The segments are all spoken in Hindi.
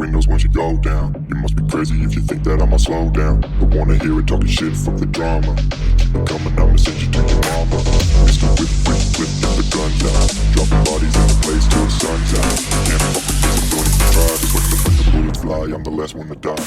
windows once you go down. You must be crazy if you think that I'ma slow down. Don't wanna hear it talking shit, fuck the drama. Keep it coming, I'ma send you to your mama. Mr. Whip, whip, whip, get the guns out. Dropping bodies in the place till the sun's out. Can't fuck with this, I'm don't even try. Cause when the bullets fly, I'm the last one to die.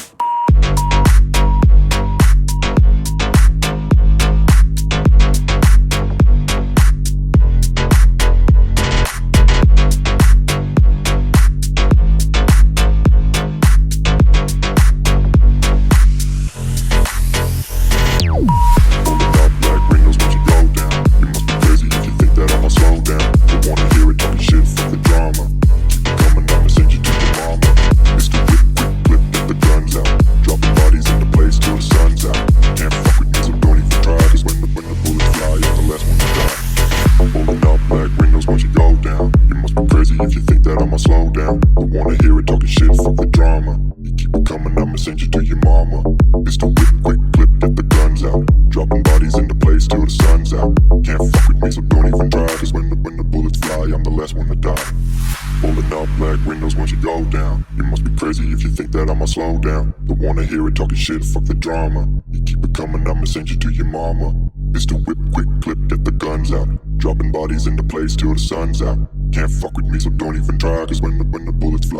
If you think that I'ma slow down, don't wanna hear it talking shit, fuck the drama. You keep it coming, I'ma send you to your mama. Mr. Whip, quick clip, get the guns out. Dropping bodies into place till the sun's out. Can't fuck with me, so don't even try. Cause when the bullets fly, I'm the last one to die. Pulling up black windows once you go down. You must be crazy if you think that I'ma slow down. Don't wanna hear it talking shit, fuck the drama. You keep it coming, I'ma send you to your mama. Mr. Whip, quick clip, get the guns out. Dropping bodies into place till the sun's out. Can't fuck with me, so don't even try. Cause when the bullets fly.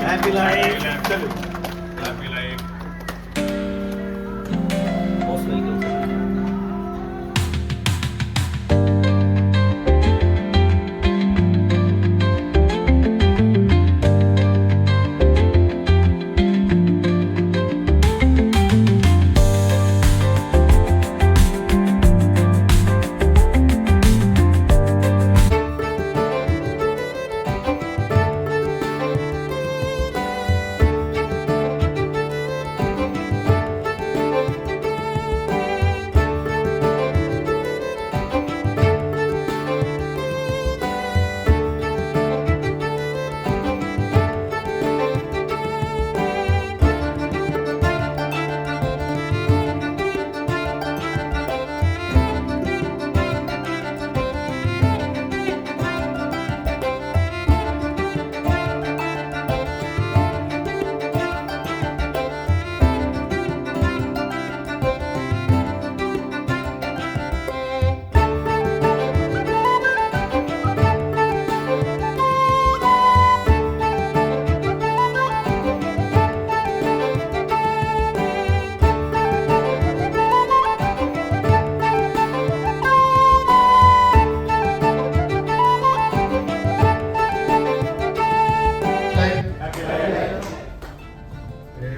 Happy life. Happy life.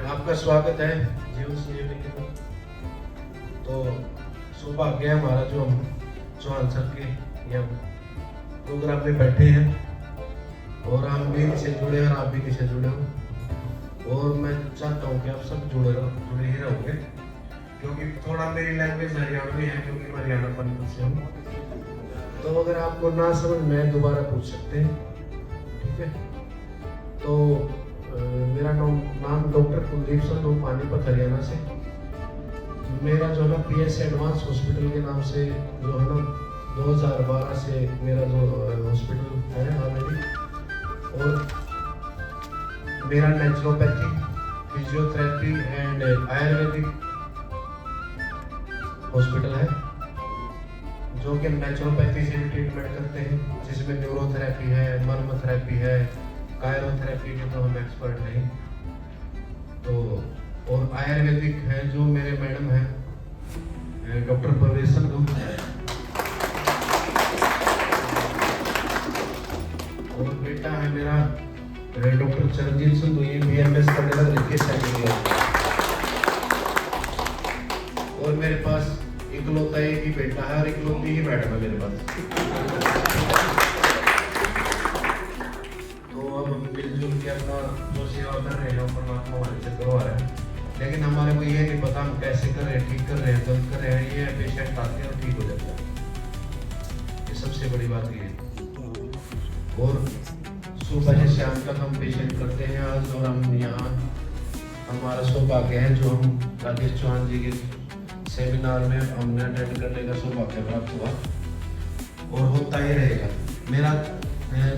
आपका स्वागत है जीवन संजीवनी के में। तो सौभाग्य है हमारा जो हम चौहान सर के यहाँ प्रोग्राम में बैठे हैं और हम भी इनसे जुड़े और आप भी इनसे जुड़े हो। और मैं चाहता हूँ कि आप सब जुड़े ही रहोगे, क्योंकि थोड़ा मेरी लैंग्वेज हरियाणवी है, क्योंकि मैं हरियाणा पंजाब से हूँ। तो अगर आपको ना समझ में दोबारा पूछ सकते हैं, ठीक है। तो मेरा नाम डॉक्टर कुलदीप संधू, पानीपत हरियाणा से। मेरा जो है ना पीएस एडवांस हॉस्पिटल के नाम से जो है ना 2012 से मेरा जो हॉस्पिटल है ऑलरेडी। और मेरा naturopathy, physiotherapy and Ayurvedic hospital है, जो कि नेचुरोपैथी से भी ट्रीटमेंट करते हैं, जिसमें न्यूरोथेरेपी है, मर्म थेरेपी है, कायरोथेरेपी के तो हम एक्सपर्ट नहीं। तो और आयुर्वेदिक है जो मेरे मैडम हैं डॉक्टर प्रवेश संधू, और बेटा है मेरा डॉक्टर चरणजीत संधू, ये बीएमएस करने लगा रिकेश। और मेरे पास इकलौता एक ही बेटा है और इकलौती ही मैडम है मेरे पास। मिलजुल के अपना जो सेवा कर रहे हैं परमात्मा हमारे से करवा रहे हैं, लेकिन हमारे को ये नहीं पता हम कैसे कर रहे हैं, ठीक कर रहे हैं, गलत कर रहे हैं। ये पेशेंट आते हैं और ठीक हो जाता है, ये सबसे बड़ी बात ये है। और सुबह से शाम तक हम पेशेंट करते हैं आज, और हम यहाँ हमारा सौभाग्य है जो हम राजेश चौहान जी के सेमिनार में हमने अटेंड करने का सौभाग्य प्राप्त हुआ और होता ही रहेगा। मेरा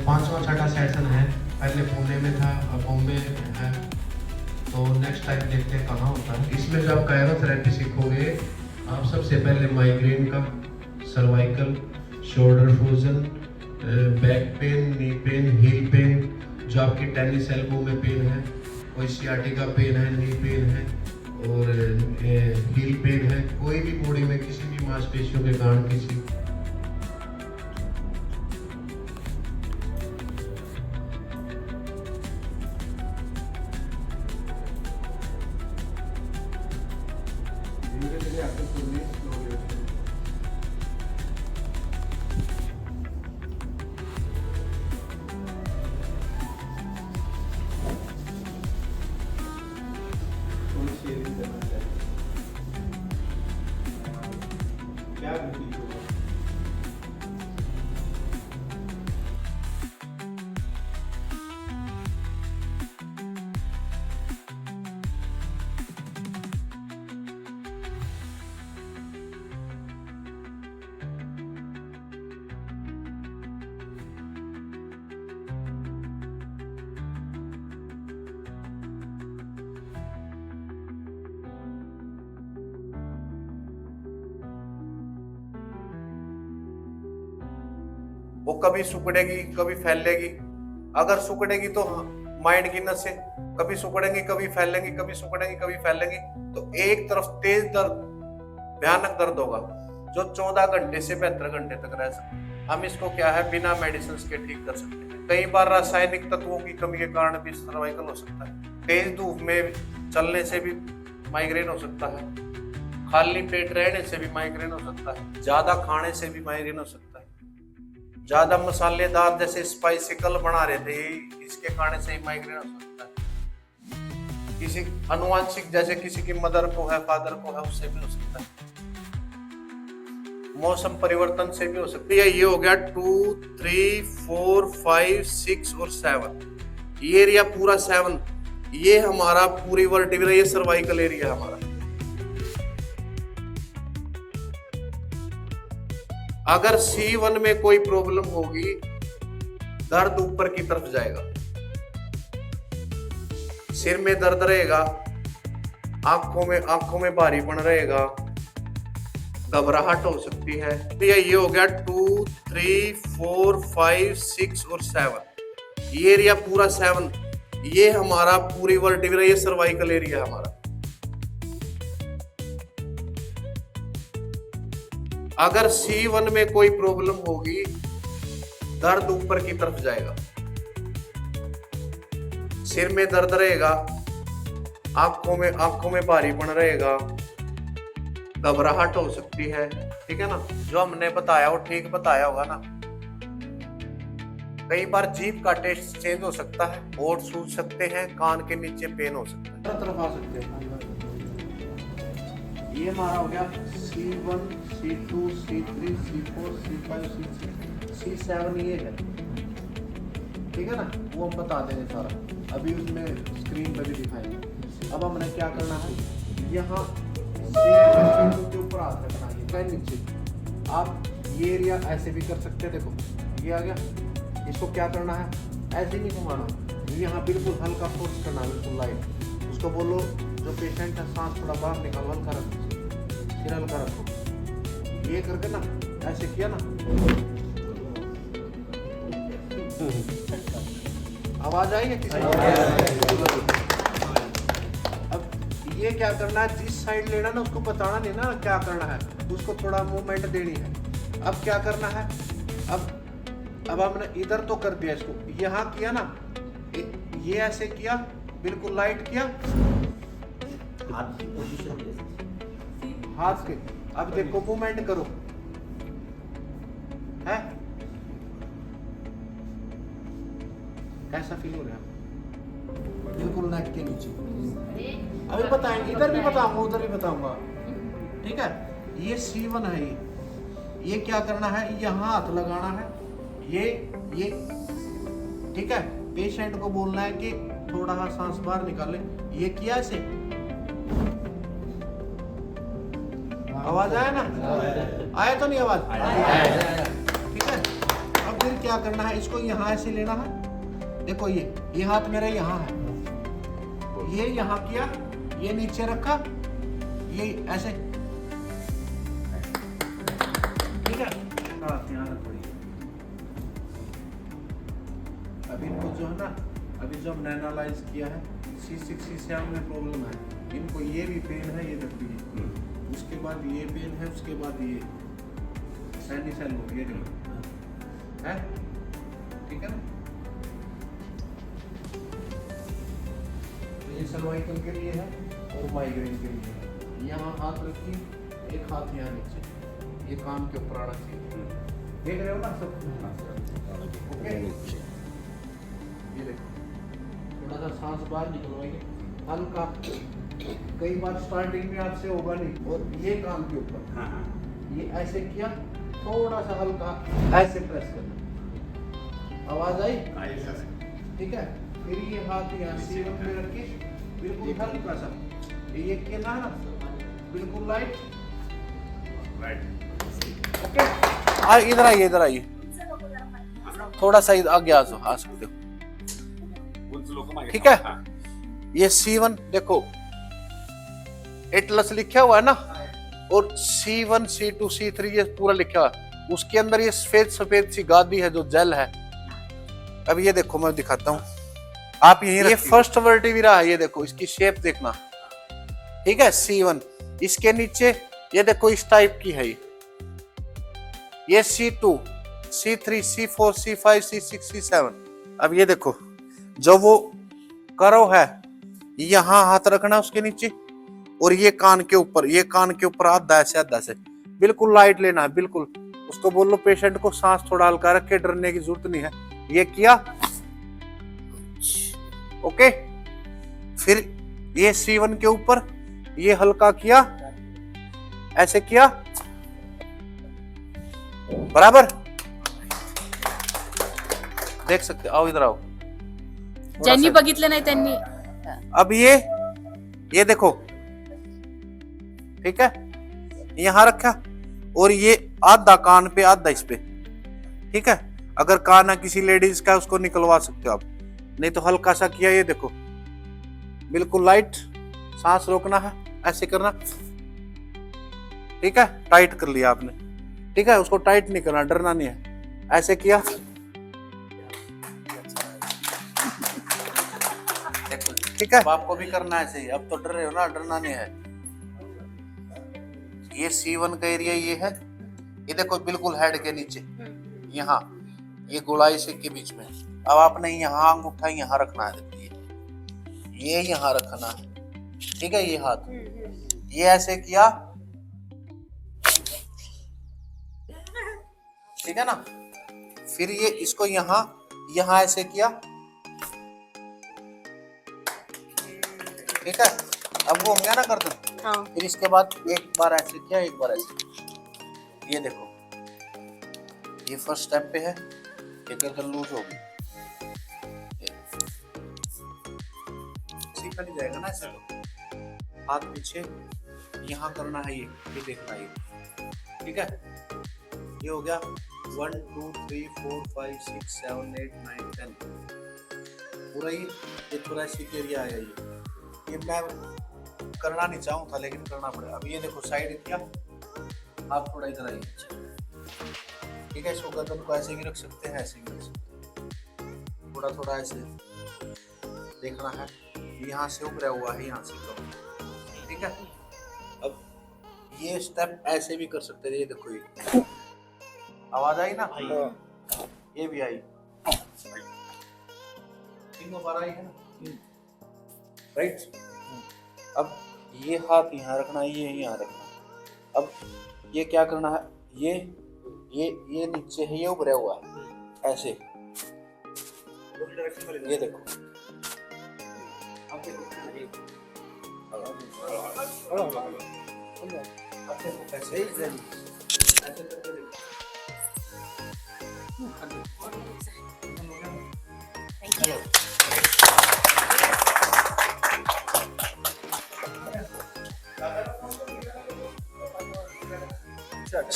5वां छठा सेशन है, पहले पुणे में था, अब बॉम्बे है, तो नेक्स्ट टाइम देखते हैं कहाँ होता है। इसमें जब कायरोथेरेपी सीखोगे आप सबसे पहले माइग्रेन का, cervical, shoulder frozen, back pain, knee pain, heal pen, जो आपकी टेनिस एल्बो में पेन है, कोई सियाटिका पेन है, नी पेन है और हील पेन है, कोई भी बॉडी में किसी भी मांसपेशियों के कारण किसी क्या वो कभी सिकुड़ेगी कभी फैलेगी। अगर सिकुड़ेगी तो माइंड की नसें कभी सिकुड़ेंगी कभी फैलेंगी, कभी सिकुड़ेंगी कभी फैलेंगी, तो एक तरफ तेज दर्द, भयानक दर्द होगा जो 14 घंटे से 72 घंटे तक रह सकता है। हम इसको क्या है बिना मेडिसिन के ठीक कर सकते हैं। कई बार रासायनिक तत्वों की कमी के कारण भी सर्वाइकल हो सकता है। तेज धूप में चलने से भी माइग्रेन हो सकता है। खाली पेट रहने से भी माइग्रेन हो सकता है। ज्यादा खाने से भी माइग्रेन हो सकता है। ज्यादा मसालेदार जैसे स्पाइसिकल बना रहे थे, इसके खाने से ही माइग्रेन हो सकता है। किसी अनुवांशिक जैसे किसी की मदर को है, फादर को है, उससे भी हो सकता है। मौसम परिवर्तन से भी हो सकती है। ये हो गया 2, 3, 4, 5, 6 और 7। ये एरिया पूरा 7, ये हमारा पूरी वर्टिब्रा, ये सर्वाइकल एरिया हमारा। अगर C1 में कोई प्रॉब्लम होगी, दर्द ऊपर की तरफ जाएगा, सिर में दर्द रहेगा, आंखों में भारीपन रहेगा, घबराहट हो सकती है। तो ये हो गया 2, 3, 4, 5, 6 और 7। ये एरिया पूरा 7, ये हमारा पूरी वर्टिब्रा, ये सर्वाइकल एरिया हमारा। अगर C1 में कोई प्रॉब्लम होगी, दर्द ऊपर की तरफ जाएगा, सिर में दर्द रहेगा, आंखों में भारीपन रहेगा, घबराहट हो सकती है। ठीक है ना, जो हमने बताया वो ठीक बताया होगा ना। कई बार जीभ का टेस्ट चेंज हो सकता है, होंठ सूज सकते हैं, कान के नीचे पेन हो सकता है। तरफ आ सकते हैं। ये हमारा हो गया C1, C2, C3, C4, C5, C6, C7 ये है। ठीक है ना, वो हम बता देंगे सारा, अभी उसमें स्क्रीन पर भी दिखाएंगे। अब हमने क्या करना है, यहाँ C2 के ऊपर हाथ रखना है, नीचे। आप ये एरिया ऐसे भी कर सकते हैं, देखो ये आ गया। इसको क्या करना है, ऐसे नहीं घुमाना, यहाँ बिल्कुल हल्का फोर्स करना, बिल्कुल लाइट। उसको बोलो जो पेशेंट है सांस थोड़ा बाहर निकालो, हल्का रखो, फिर हल्का रखो। ये करके ना ऐसे किया ना, आवाज आई है किसी को? अब ये क्या करना है, जिस साइड लेना ना उसको बताना नहीं ना क्या करना है, उसको थोड़ा मूवमेंट देनी है। अब क्या करना है, अब हमने इधर तो कर दिया, इसको यहाँ किया ना, ये ऐसे किया, बिल्कुल लाइट किया, हाथ के। अब देखो मूवमेंट करो, है कैसा फील हो रहा है? बिल्कुल नेक के नीचे। अभी बताएंगे, इधर भी बताऊंगा उधर भी बताऊंगा। ठीक है, ये C1 है। ये क्या करना है, यहाँ हाथ लगाना है, ये ठीक है। पेशेंट को बोलना है कि थोड़ा सा सांस बाहर निकाले, ये किया ऐसे, आवाज आया ना? आया तो नहीं आवाज? ठीक है। अब फिर क्या करना है, इसको यहाँ ऐसे लेना है। देखो ये हाथ मेरा यहाँ है, ये यहाँ किया, ये नीचे रखा, ये ऐसे, ठीक है। हाथ यहाँ रखो। अभी इनको जो है ना, अभी जो हमने एनालाइज किया है, C6 C7 में प्रॉब्लम है, इनको ये भी पेन है, ये देखो ये, उसके बाद ये पेन है, उसके बाद ये साइनसाइड हो, ये देखो है, ठीक है ना। ये सर्वाइकल के लिए है और माइग्रेन के लिए है। यहाँ हाथ रखिए, एक हाथ यहाँ नीचे, ये कान के ऊपर आना चाहिए, देख रहे हो ना सब? ओके, ये देखो, थोड़ा सा सांस बाहर निकलवाइए, हल्का। कई बार स्टार्टिंग में आपसे होगा नहीं, और ये कान के ऊपर, ये ऐसे किया, थोड़ा सा हल्का ऐसे प्रेस करना, आवाज आई? ठीक है। फिर ये हाथ यहाँ C1 में रखिए, बिल्कुल हल्का सा, ये किया ना, बिल्कुल लाइट। ओके, इधर आइए, इधर आइए, थोड़ा सा आगे आ सकते हो, ठीक है। ये C1 देखो, एटलस लिखा हुआ है ना, और C1 C2 C3 ये पूरा लिखा हुआ है, उसके अंदर ये सफेद सफेद सी गादी है जो जेल है। अब ये देखो, मैं दिखाता हूँ, आप ये फर्स्ट वर्टिब्रा है, ये देखो, इसकी शेप देखना, ठीक है। C1, इसके नीचे ये देखो इस टाइप की है, ये C2 C3 C4 C5 C6 C7। अब ये देखो, जो वो करो है, यहाँ हाथ रखना उसके नीचे, और ये कान के ऊपर, ये कान के ऊपर आधा से बिल्कुल लाइट लेना है, बिल्कुल। उसको बोलो पेशेंट को सांस थोड़ा हल्का रखे, डरने की जरूरत नहीं है। ये किया, ओके। फिर ये C1 के ऊपर ये हल्का किया, ऐसे किया, बराबर देख सकते, आओ इधर आओ, ज्यांनी बघितलं नाही त्यांनी। अब ये देखो, ठीक है, यहां रखा, और ये आधा कान पे आधा इस पे, ठीक है। अगर कान है किसी लेडीज का, उसको निकलवा सकते हो आप, नहीं तो हल्का सा किया, ये देखो, बिल्कुल लाइट, सांस रोकना है, ऐसे करना, ठीक है। टाइट कर लिया आपने, ठीक है, उसको टाइट नहीं करना, डरना नहीं है, ऐसे किया, ठीक है। आपको भी करना है ऐसे ही, अब तो डर रहे हो ना, डरना नहीं है। ये C1 का एरिया ये है, ये देखो बिल्कुल हेड के नीचे, यहाँ ये गोलाई से के बीच में। अब आपने यहाँ अंगूठा यहाँ रखना है, देखिए ये यहाँ रखना है, ठीक है। ये हाथ ये ऐसे किया, ठीक है ना। फिर ये इसको यहाँ ऐसे किया, ठीक है। अब वो हो गया ना गर्दन, हाँ। फिर इसके बाद एक बार ऐसे किया, एक बार ऐसे, ये देखो, ये फर्स्ट स्टेप पे है, ये गर्दन लूज होगी, सीखा नहीं जाएगा ना ऐसे। हाथ पीछे यहाँ करना है, ये देखना है, ठीक है। ये हो गया 1 2 3 4 5 6 7 8 9 10, पूरा ये थोड़ा सी एरिया आया। ये मैं करना नहीं चाहूँ था, लेकिन करना पड़ेगा। अब ये देखो, साइड किया, आप थोड़ा इधर आइए, ठीक है। इसको गर्दन को ऐसे भी रख सकते हैं, ऐसे भी रख सकते हैं, थोड़ा थोड़ा ऐसे देखना है। यहाँ से उभरा हुआ है, यहाँ से कम, ठीक है। अब ये स्टेप ऐसे भी कर सकते हैं, ये देखो, ये आवाज आई ना, ये भी आई, तीनों बार आई है ना, राइट। अब ये हाथ यहाँ रखना है, ये यहाँ रखना है। अब ये क्या करना है, ये नीचे है, ये उभरा हुआ है, ऐसे, ये देखो, ऐसे करके देखो।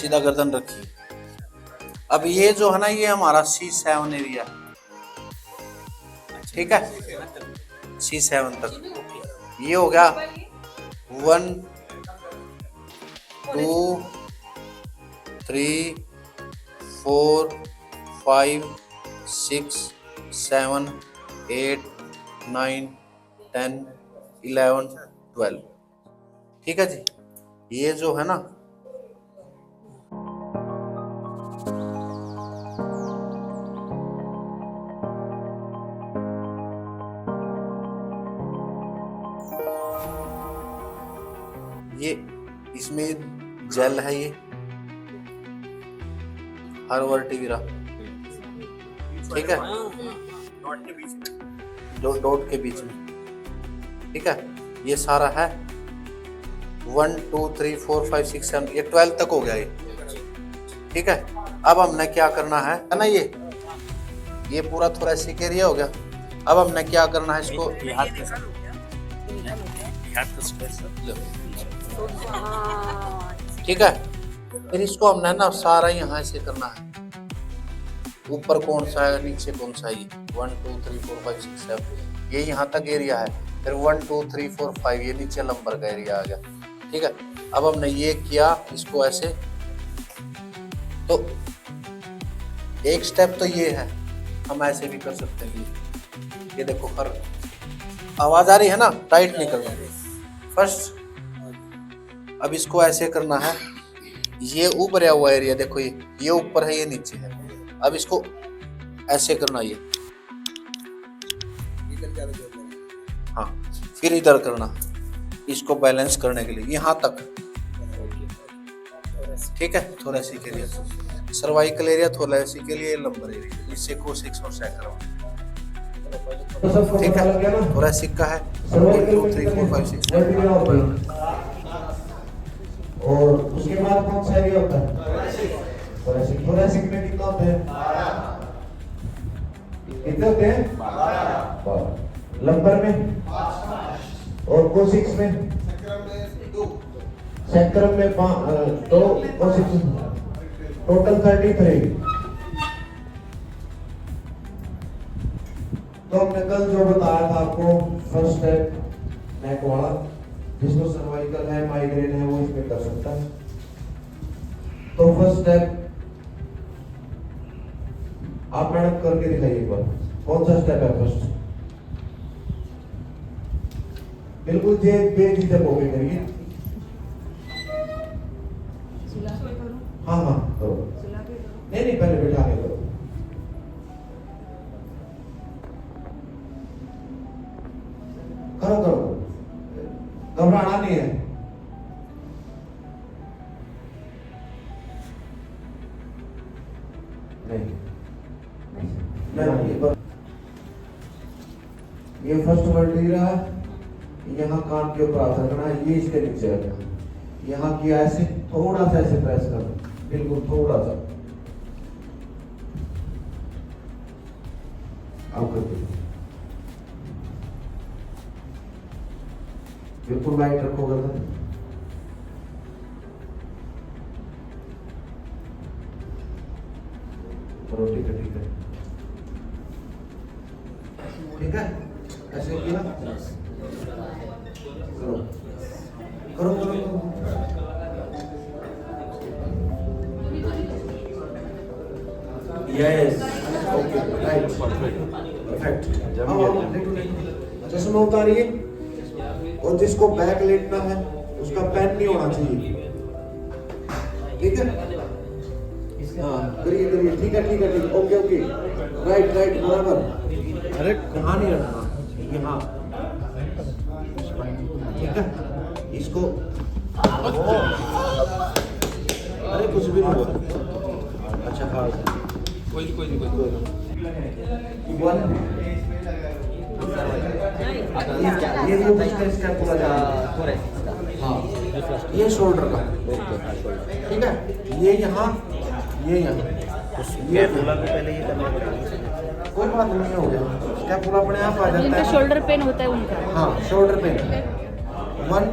सीधा गर्दन रखिए। अब ये जो है ना, ये हमारा C7 एरिया, ठीक है, C7 तक ये हो गया। 1 2 3 4 5 6 7 8 9 10 11 12, ठीक है जी। ये जो है ना, ये इसमें जेल है, ये हर वर्टिब्रा, ठीक है, डॉट के बीच में, ठीक है। ये सारा है 1 2 3 4 5 6 7, ये 12 तक हो गया ये, ठीक है। अब हमने क्या करना है ना, ये पूरा थोरेसिक एरिया हो गया। अब हमने क्या करना है, इसको ठीक है। फिर इसको हमने ना सारा यहाँ से करना है, ऊपर कौन सा है, नीचे कौन सा है। 1 2 3 4 5 6 7, ये यहाँ तक एरिया है। फिर 1 2 3 4 5, ये नीचे लंबर का एरिया आ गया, ठीक है। अब हमने ये किया, इसको ऐसे, तो एक स्टेप तो ये है, हम ऐसे भी कर सकते हैं। ये देखो, हर आवाज आ रही है ना, टाइट नहीं करना फर्स्ट। अब इसको ऐसे करना है, ये ऊपर हुआ एरिया देखो, ये ऊपर है, ये नीचे है। अब इसको ऐसे करना, ये हाँ, फिर इधर करना, इसको बैलेंस करने के लिए यहाँ तक, ठीक है। Thoracic area, cervical area, thoracic के लिए लंबर एरिया, इससे कोसिक्स और सैक्रम, ठीक है। थोरेसिक का है 1 2 3 4 5 6 7। और उसके बाद कौन सा एरिया होता है? थोरेसिक में कितना होते हैं? कितने होते हैं? 12। लंबर में और कोसिक्स में? सैक्रम में 2, कोसिक्स टोटल 33। तो हमने कल जो बताया था आपको, फर्स्ट स्टेप नेक वाला, जिसको सर्वाइकल है, माइग्रेन है, वो इसमें कर सकता है। तो फर्स्ट स्टेप आप मैडम करके दिखाइए एक बार, कौन सा स्टेप है फर्स्ट? बिल्कुल बेझिझक होके करिए। हाँ हाँ करो, नहीं पहले बैठा के करो। करो, घबराना नहीं है। ये फर्स्ट वर्टिब्रा है, यहाँ कान के ऊपर हाथ रखना है, ये इसके नीचे रखना, यहाँ किया ऐसे, थोड़ा सा ऐसे प्रेस करना, बिल्कुल थोड़ा सा। आप करते बिल्कुल लाइट रखो गर्दन, करो, ठीक है, ऐसे किया, करो। Yes, okay, right, perfect. चश्मा उतारिए, और जिसको बैक लेटना है उसका पेन नहीं होना चाहिए, ठीक है। हाँ, करिए, ठीक है, ओके, राइट, बराबर। अरे कहाँ नहीं रखना, यहाँ, ठीक है। इसको, अरे कुछ भी नहीं हुआ, अच्छा हाँ, कोई ये जो स्टेप पूरा जा रहा है, हाँ, ये शोल्डर का, ठीक है। ये यहाँ, ये पहले ये करना पड़ेगा, कोई बात नहीं, हो गया स्टेप पूरा अपने आप आ जाता है। जिनका शोल्डर पेन होता है उनका, हाँ, शोल्डर पेन 1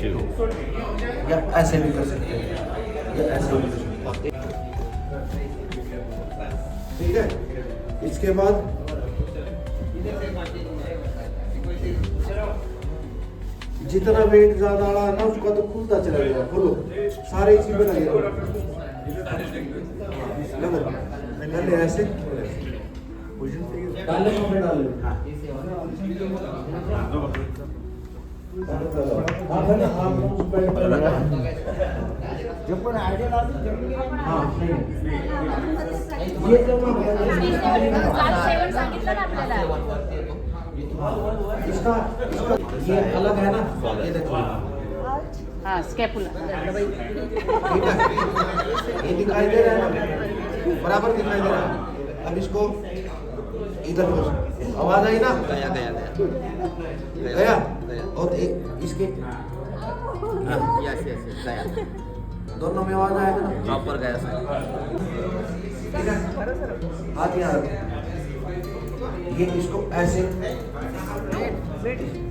2, या ऐसे भी कर सकते हैं, ये ऐसे ठीक है। इसके बाद जितना वेट ज्यादा आ रहा है ना उसका तो खुलता चला जाएगा। खोलो सारे इसी पे लगे रहो। पहले ऐसे डालने को डाल लो। हाँ पहले हाथ में उस बेल्ट पे लगा। जब पर आइडिया डाल दो। हाँ ये तो सांगितलं ना आपल्याला इसका ये अलग है ना, ये देखो हाँ स्कैपुला ठीक है। ये दिखाई दे रहा है ना, बराबर दिखाई दे रहा है। अब इसको इधर को आवाज आई ना, गया और इसके गया दोनों में आवाज आएगा ना, प्रॉपर गया ठीक है। हाथ यहाँ रखो, ये इसको ऐसे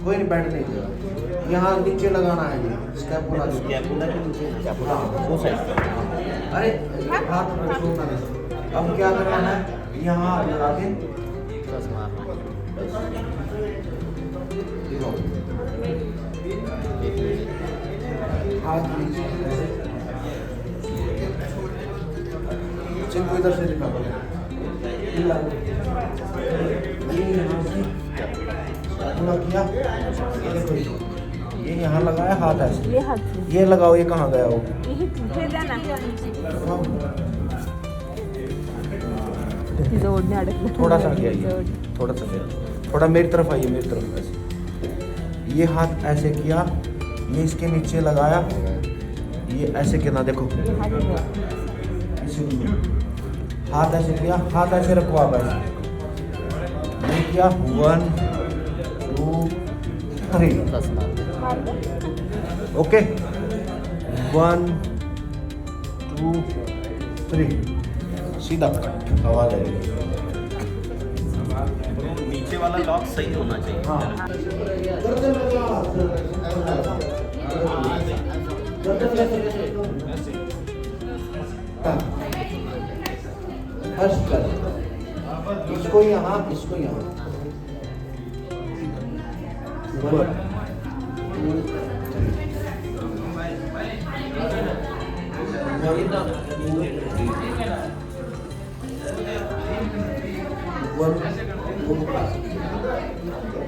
कोई नहीं बैठ नहीं देगा, यहाँ नीचे लगाना है। ये स्कैपुला के नीचे वो साइड अरे हाथ में छोड़ना नहीं। अब क्या करना है, यहाँ लगा के बस मारना देखो हाथ नीचे ऐसे चिन्ह इधर से दिखा दो। ये यहाँ से स्कैपुला किया, ये देखो ये यहाँ लगाया हाथ ऐसे, ये लगाओ। ये कहाँ गया वो? थोड़ा सा गया ये, थोड़ा सा गया, थोड़ा मेरी तरफ आइए, मेरी तरफ ऐसे। ये हाथ ऐसे किया, ये इसके नीचे लगाया, ये ऐसे किया देखो, हाथ ऐसे किया, हाथ ऐसे रखो आप ऐसे। ये किया 1 2 3 ओके 1 2 3 सीधा आवाज आएगी। नीचे वाला लॉक सही होना चाहिए। हाँ फर्स्ट कर, इसको यहाँ, इसको यहाँ। 1 2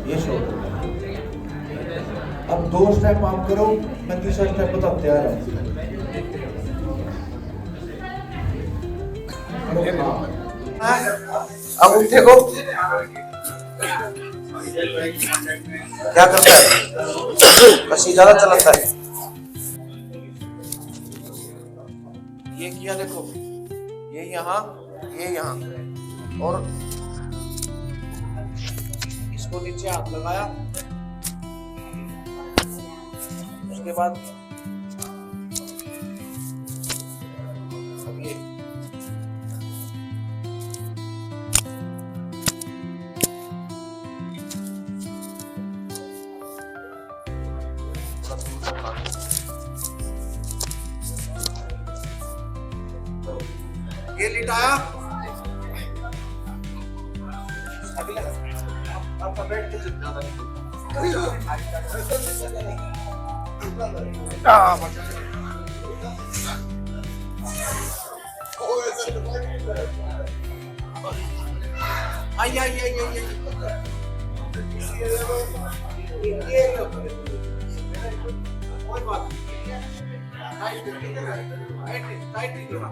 ये शो। अब 2 स्टेप आप करो, मैं तीसरा स्टेप बताओ, तैयार है। अब देखो क्या करता है, कसी ज्यादा चलाता है। ये किया देखो, ये यहाँ, ये यहाँ, और इसको नीचे हाथ लगाया। उसके बाद अब ये ये लिटाया, आपका बेड के ज्यादा नहीं। आई आई आई आई ये कोई बात टाइट करना,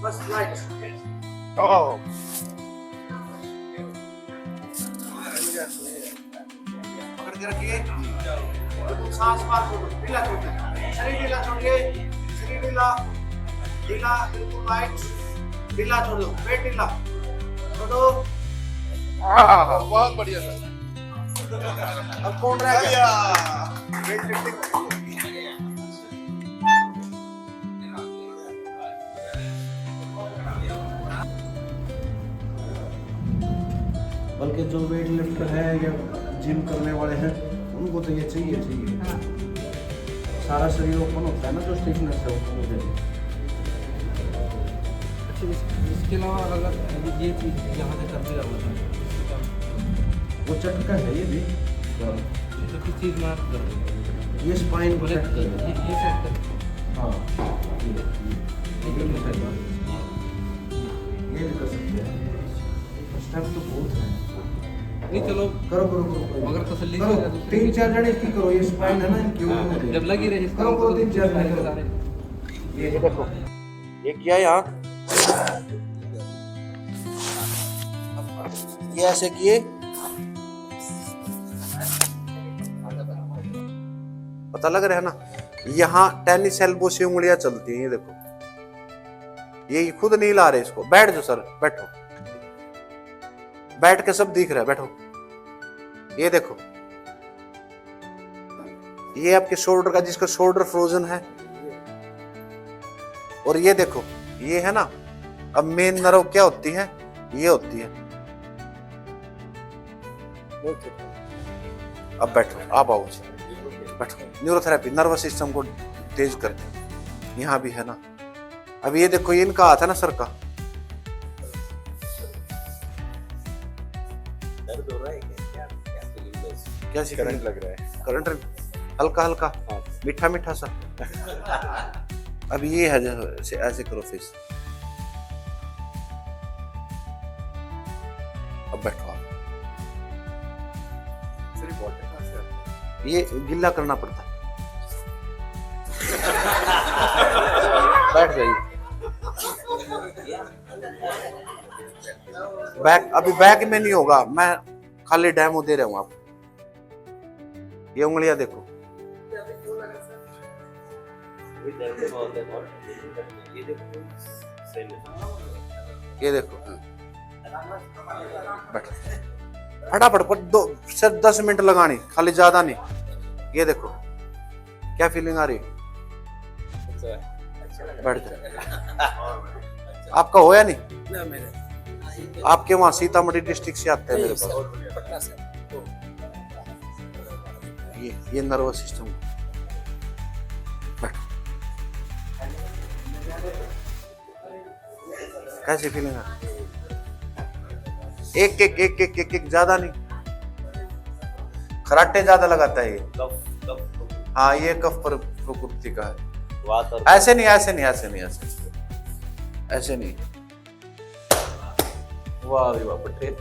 बस लाइट। पकड़ के रखिए, सांस बार छोड़ो, ढीला छोड़िए, शरीर ढीला छोड़िए, शरीर ढीला ढीला, बिल्कुल लाइट ढीला छोड़ दो, पेट ढीला छोड़ो। बहुत बढ़िया सर। अब कौन रह गया? बल्कि जो वेट लिफ्टर है या जिम करने वाले हैं उनको तो ये चाहिए। सारा शरीर ओपन होता है ना, जो स्टिफनेस है ओपन हो जाएगी। इसके अलावा अगर ये चीज यहाँ से कर दिया होगा वो चटका है ये भी तो किस चीज़ में आप कर देंगे ये स्पाइन को ये सेट कर सेट कर हाँ ये भी कर सकते हैं स्टेप तो बहुत है नहीं चलो करो करो करो कोई मगर तसल्ली करो से दूसरी- 3-4 जने इसकी करो ये स्पाइन है ना इनकी वो होती है। जब लगी रही इसका करो करो 3-4 जने करो ये देखो ये किया यहाँ ये ऐसे किए पता लग रहा है ना यहाँ टेनिस एल्बो से उंगलियां चलती हैं ये देखो ये खुद नहीं ला रहे इसको बैठ जाओ सर बैठो बैठ के सब दिख रहा है बैठो ये देखो ये आपके शोल्डर का जिसका शोल्डर फ्रोजन है और ये देखो ये है ना अब मेन नर्व क्या होती है ये होती है अब बैठो आप आओ बैठो न्यूरोथेरेपी नर्वस सिस्टम को तेज करते यहाँ भी है ना अब ये देखो ये इनका हाथ है ना सर का क्या करंट लग रहा है करंट हल्का हल्का मीठा मीठा सा अब ये है जैसे ऐसे करो फेस अब बैठो आप ये गिल्ला करना पड़ता है बैठ जाइए बैक अभी बैक में नहीं होगा मैं खाली डेमो दे रहा हूं आपको ये उंगलियां देखो ये देखो बैठ फटाफट 10 मिनट लगानी खाली ज्यादा नहीं ये देखो क्या फीलिंग आ रही है बैठ जाओ आपका हो या नहीं आपके वहां सीतामढ़ी डिस्ट्रिक्ट से आते हैं मेरे पास ये नर्वस सिस्टम बैठो कैसी फीलिंग है एक एक एक एक एक एक ज्यादा नहीं खराटे ज्यादा लगाता है ये हाँ ये कफ पर प्रकृति का है ऐसे नहीं ऐसे नहीं ऐसे नहीं ऐसे ऐसे नहीं वाह वाह पट्टे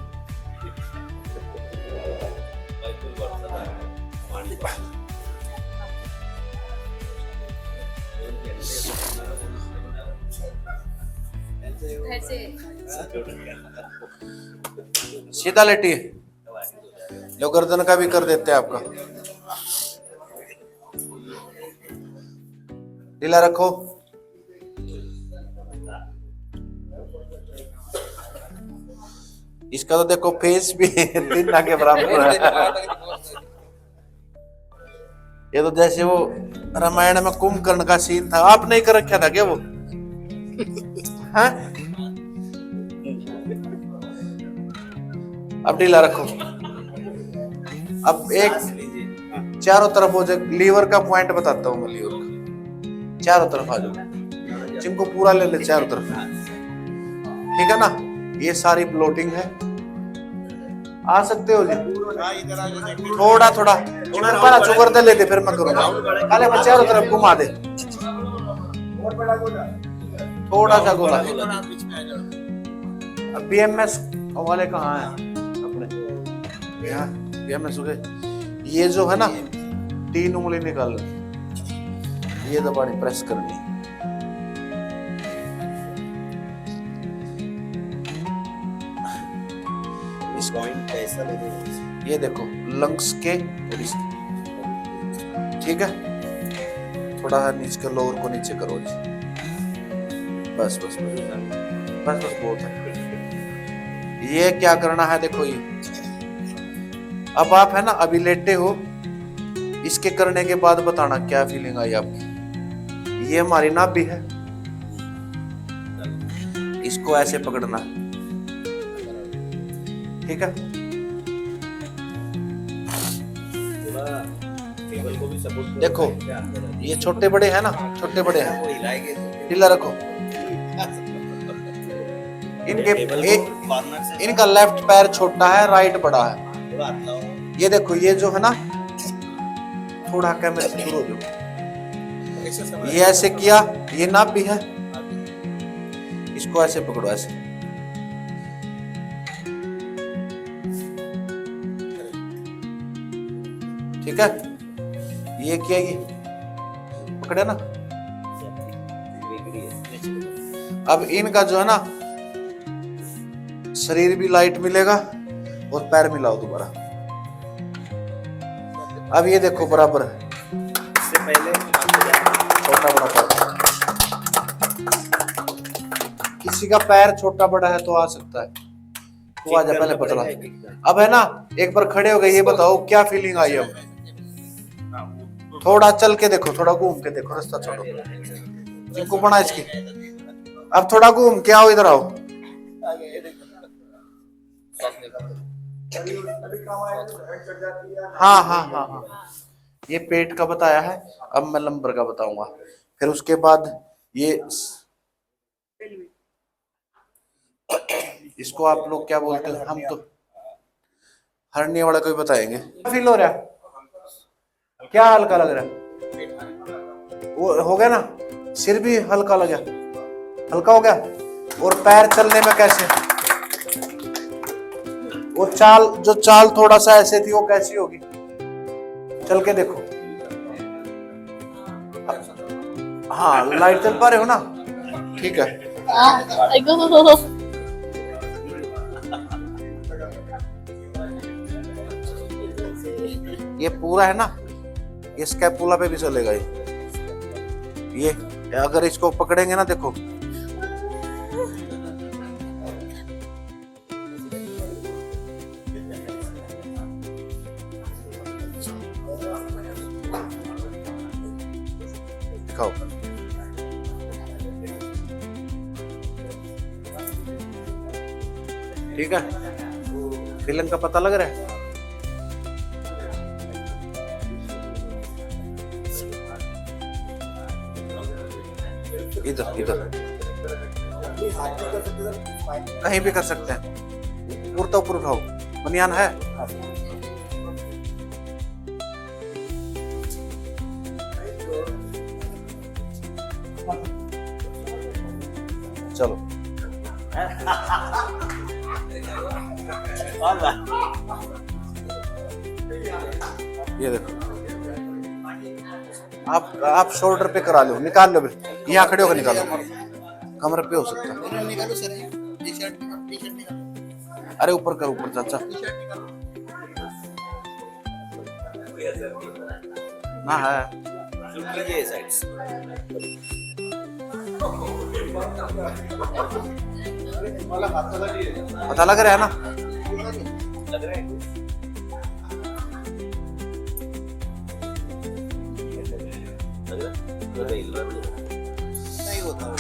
सीधा लेटी लो गर्दन का भी कर देते हैं आपका ढीला रखो इसका तो देखो फेस भी तीन के बराबर है ये तो जैसे वो रामायण में कुंभकर्ण का सीन था आपने ही कर रखा था क्या वो हाँ? अब ढीला रखो अब एक चारों तरफ हो जाए लीवर का पॉइंट बताता हूँ मैं लीवर का चारों तरफ आ जाओ जिनको पूरा ले ले चारों तरफ ठीक है ना ये सारी ब्लोटिंग है आ सकते हो जी थोड़ा थोड़ा पहला शुगर दे लेते फिर मैं करूंगा पहले मैं चारों तरफ घुमा दे थोड़ा सा गोला अब बीएमएस वाले कहाँ हैं अपने यहाँ बीएमएस हो गए ये जो है ना 3 उंगली निकाल ये दबानी प्रेस करनी ये देखो लंग्स के और इसके ठीक है थोड़ा नीचे का लोअर को नीचे करो जी बस बस बस बस बस बहुत है ये क्या करना है देखो ये अब आप है ना अभी लेटे हो इसके करने के बाद बताना क्या फीलिंग आई आपकी ये हमारी नाभि है इसको ऐसे पकड़ना ठीक है देखो ये छोटे बड़े हैं ना छोटे बड़े हैं ढीला रखो इनके टेबल एक को कॉर्नर से इनका लेफ्ट पैर छोटा है, राइट बड़ा है। थोड़ा हाथ लाओ। ये देखो, ये जो है ना, थोड़ा कैमरे से दूर हो जाओ। ये ऐसे किया, ये नाप भी है, इसको ऐसे पकड़ो, ऐसे। ठीक है, ये किया, ये पकड़े ना। अब इनका जो है ना, शरीर भी लाइट मिलेगा और पैर मिलाओ दोबारा। अब ये देखो बराबर है, इससे पहले छोटा बड़ा पैर। किसी का पैर छोटा बड़ा है तो आ सकता है, तो आ जा, पहले पतला। अब है ना, एक बार खड़े हो गए, ये बताओ क्या फीलिंग आई अब? थोड़ा चल के देखो, थोड़ा घूम के देखो, रास्ता छोड़ो, इनको बना इसकी। अब थोड़ा घूम के आओ, इधर आओ। हाँ हाँ हाँ हाँ, ये पेट का बताया है, अब मैं लंबर का बताऊंगा। फिर उसके बाद ये इसको आप लोग क्या बोलते हैं, हम तो हरनी वाला कोई बताएंगे। फील हो रहा है? क्या हल्का लग रहा है? वो हो गया ना, सिर भी हल्का लग गया, हल्का हो गया। और पैर चलने में कैसे, वो चाल, जो चाल थोड़ा सा ऐसे थी, वो कैसी होगी? चल के देखो। हाँ, लाइट चल पा रहे हो ना? ठीक है। ये पूरा है ना, ये स्कैपुला पे भी चलेगा ये अगर इसको पकड़ेंगे ना, देखो दिखाओ। ठीक है, फीलिंग का पता लग रहा है? इधर इधर कहीं भी कर सकते हैं। कुर्ता ऊपर उठाओ, बनियान है? चलो ये देखो, आप शोल्डर पे करा लो, निकाल लो, यहाँ खड़े होकर निकालो, कमर पे हो सकता है। अरे ऊपर कर, ऊपर चाचा ना है। पता लग रहा है ना? लग रहा है।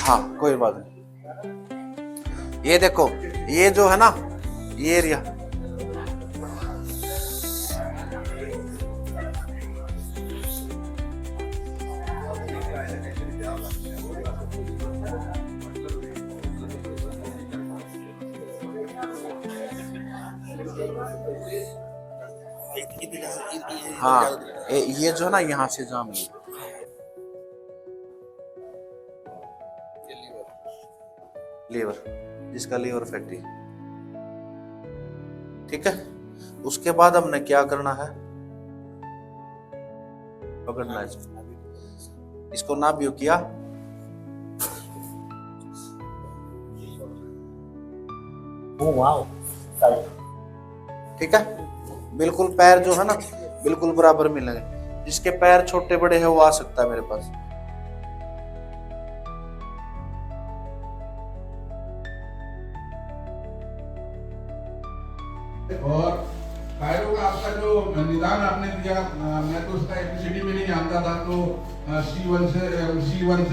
हाँ, कोई बात नहीं। ये देखो, ये जो है ना, ये एरिया, हाँ, ये जो है ना, यहाँ से जाम है, लीवर, जिसका लीवर फैटी। ठीक है, उसके बाद हमने क्या करना है? पकड़ना है इसको ना भी किया, ओ वाओ, ठीक है। बिल्कुल पैर जो है ना, बिल्कुल बराबर मिलेंगे। जिसके पैर छोटे बड़े हैं वो आ सकता है मेरे पास। और कायरो का आपका जो निदान आपने दिया, मैं तो उसका एबीसीडी में नहीं जानता था, तो C1 से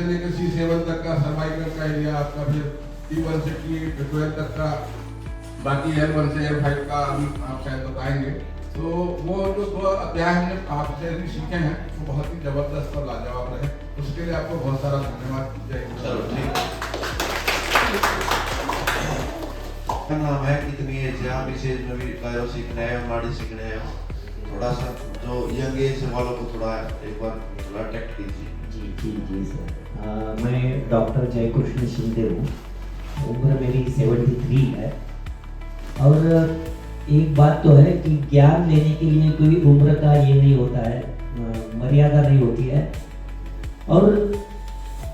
लेकर C7 तक का सर्वाइकल का एरिया आपका, फिर T1 से T12 तक का, बाकी L1 से L5 का आप शायद बताएंगे। तो वो जो 2 अध्याय हमने आपसे भी सीखे हैं, वो बहुत ही जबरदस्त और लाजवाब रहे। उसके लिए आपको बहुत सारा धन्यवाद। जय हिंद। चलो ठीक। क्या नाम है, कितनी एज है, आप इस एज में भी कायरो सीखने आए हो, नाड़ी सीखने आए हो? थोड़ा सा जो यंग एज वालों को थोड़ा एक बार थोड़ा टेक्ट कीजिए। जी सर। मैं डॉक्टर जयकृष्ण शिंदे हूँ। उम्र मेरी 73 है। और एक बात तो है कि ज्ञान लेने के लिए कोई उम्र का ये नहीं होता है, मर्यादा नहीं होती है। और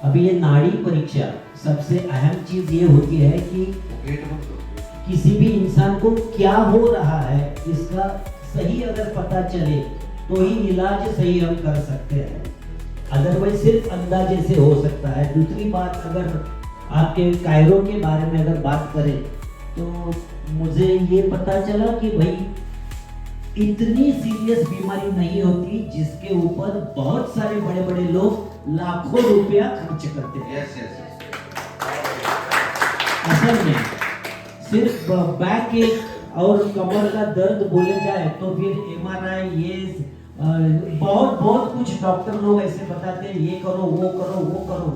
अभी ये नाड़ी परीक्षा सबसे अहम चीज़ ये होती है कि किसी भी इंसान को क्या हो रहा है इसका सही अगर पता चले तो ही इलाज सही हम कर सकते हैं, अदरवाइज सिर्फ अंदाजे से हो सकता है। दूसरी बात, अगर आपके कायरो के बारे में अगर बात करें तो मुझे ये पता चला कि भाई इतनी सीरियस बीमारी नहीं होती जिसके ऊपर बहुत सारे बड़े बड़े लोग लाखों रुपया खर्च करते हैं। असल में सिर्फ बैक एक और कमर का दर्द बोले जाए तो फिर MRI ये बहुत कुछ डॉक्टर लोग ऐसे बताते हैं, ये करो वो करो वो करो,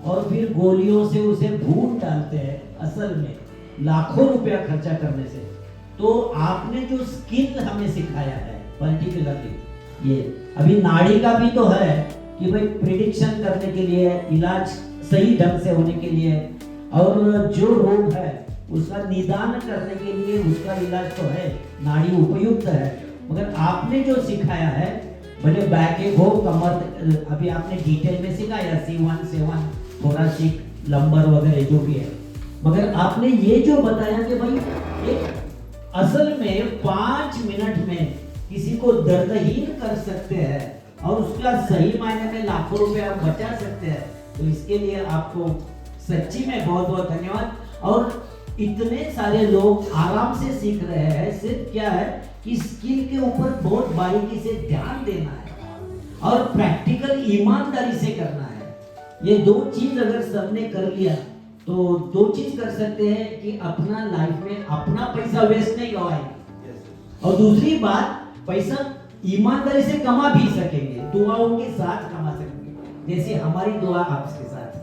और फिर गोलियों से उसे भून डालते हैं असल में लाखों रुपया खर्चा करने से। तो आपने जो स्किल हमें सिखाया है पर्टिकुलरली, ये अभी नाड़ी का भी तो है कि भाई प्रिडिक्शन करने के लिए, इलाज सही ढंग से होने के लिए, और जो रोग है उसका निदान करने के लिए उसका इलाज तो है, नाड़ी उपयुक्त है। मगर आपने जो सिखाया है, भले बैक एक हो, कमर, अभी आपने डिटेल में सिखाया C1 C1 थोरासिक लंबर वगैरह जो भी है, मगर आपने ये जो बताया कि भाई एक असल में 5 मिनट में किसी को दर्दहीन कर सकते हैं और उसका सही मायने में लाखों रुपए आप बचा सकते हैं, तो इसके लिए आपको सच्ची में बहुत बहुत धन्यवाद। और इतने सारे लोग आराम से सीख रहे हैं, सिर्फ क्या है कि स्किल के ऊपर बहुत बारीकी से ध्यान देना है और प्रैक्टिकल ईमानदारी से करना है। ये दो चीज अगर सबने कर लिया तो दो चीज कर सकते हैं कि अपना लाइफ में अपना पैसा वेस्ट नहीं गवाएंगे, और दूसरी बात पैसा ईमानदारी से कमा भी सकेंगे, दुआओं के साथ कमा सकेंगे, जैसे हमारी दुआ आपके साथ है।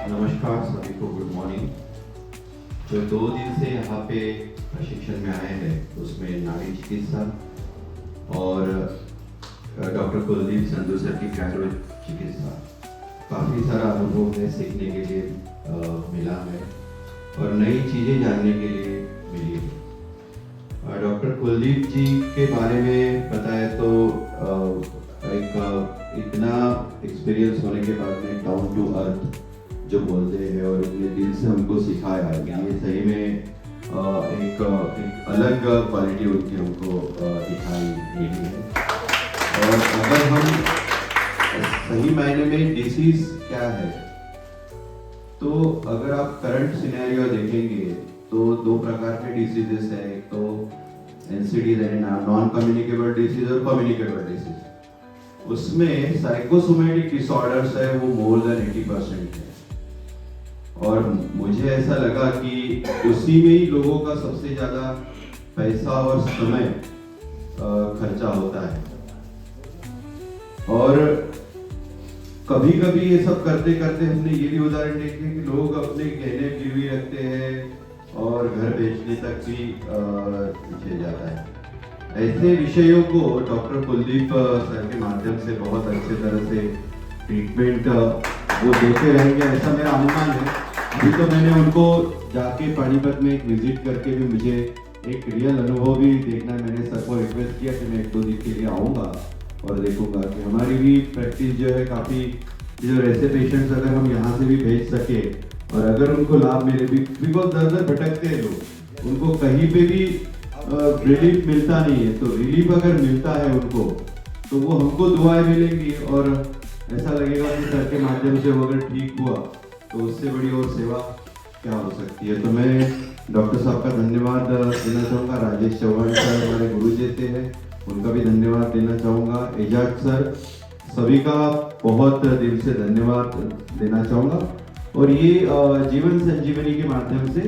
नमस्कार सभी को, गुड मॉर्निंग। जो 2 दिन से यहाँ पे प्रशिक्षण में आए हैं उसमें नाड़ी चिकित्सा और डॉक्टर कुलदीप संधू सर की कायरो चिकित्सा, काफ़ी सारा अनुभव है, सीखने के लिए मिला है और नई चीज़ें जानने के लिए मिली है। डॉक्टर कुलदीप जी के बारे में बताया तो एक इतना एक्सपीरियंस होने के बाद में डाउन टू अर्थ जो बोलते हैं और इतने दिल से हमको सिखाया है, ये सही में एक अलग क्वालिटी उनकी हमको दिखाई मिली है। और अगर हम सही मायने में डिसीज क्या है, तो अगर आप करंट सिनेरियो देखेंगे तो 2 प्रकार के डिसीजेस है, एक तो NCD यानी नॉन कम्युनिकेबल डिसीज और कम्युनिकेबल डिसीज। उसमें साइकोसोमैटिक डिसऑर्डर्स है वो मोर देन 80% है, और मुझे ऐसा लगा कि उसी में ही लोगों का सबसे ज़्यादा पैसा और समय खर्चा होता है। और कभी कभी ये सब करते करते हमने ये भी उदाहरण देखे कि लोग अपने गहने गिरवी रखते हैं और घर बेचने तक भी पीछे जाता है। ऐसे विषयों को डॉक्टर कुलदीप सर के माध्यम से बहुत अच्छे तरह से ट्रीटमेंट वो देते रहेंगे, ऐसा मेरा अनुमान है। अभी तो मैंने उनको जाके पानीपत में एक विजिट करके भी मुझे एक रियल अनुभव भी देखना है। मैंने सर को रिक्वेस्ट किया कि मैं 1-2 दिन के लिए आऊँगा और देखूंगा कि हमारी भी प्रैक्टिस जो है काफ़ी, जो ऐसे पेशेंट्स अगर हम यहाँ से भी भेज सके और अगर उनको लाभ मिले भी, बिकॉज दर दर भटकते हैं लोग, उनको कहीं पे भी रिलीफ मिलता नहीं है, तो रिलीफ अगर मिलता है उनको तो वो हमको दुआएं मिलेंगी और ऐसा लगेगा कि सर के माध्यम से वो अगर ठीक हुआ तो उससे बड़ी और सेवा क्या हो सकती है। तो मैं डॉक्टर साहब का धन्यवाद देना चाहूँगा। राजेश चौहान सर हमारे गुरु जी हैं, उनका भी धन्यवाद देना चाहूँगा। एजाज सर, सभी का बहुत दिल से धन्यवाद देना चाहूँगा। और ये जीवन संजीवनी के माध्यम से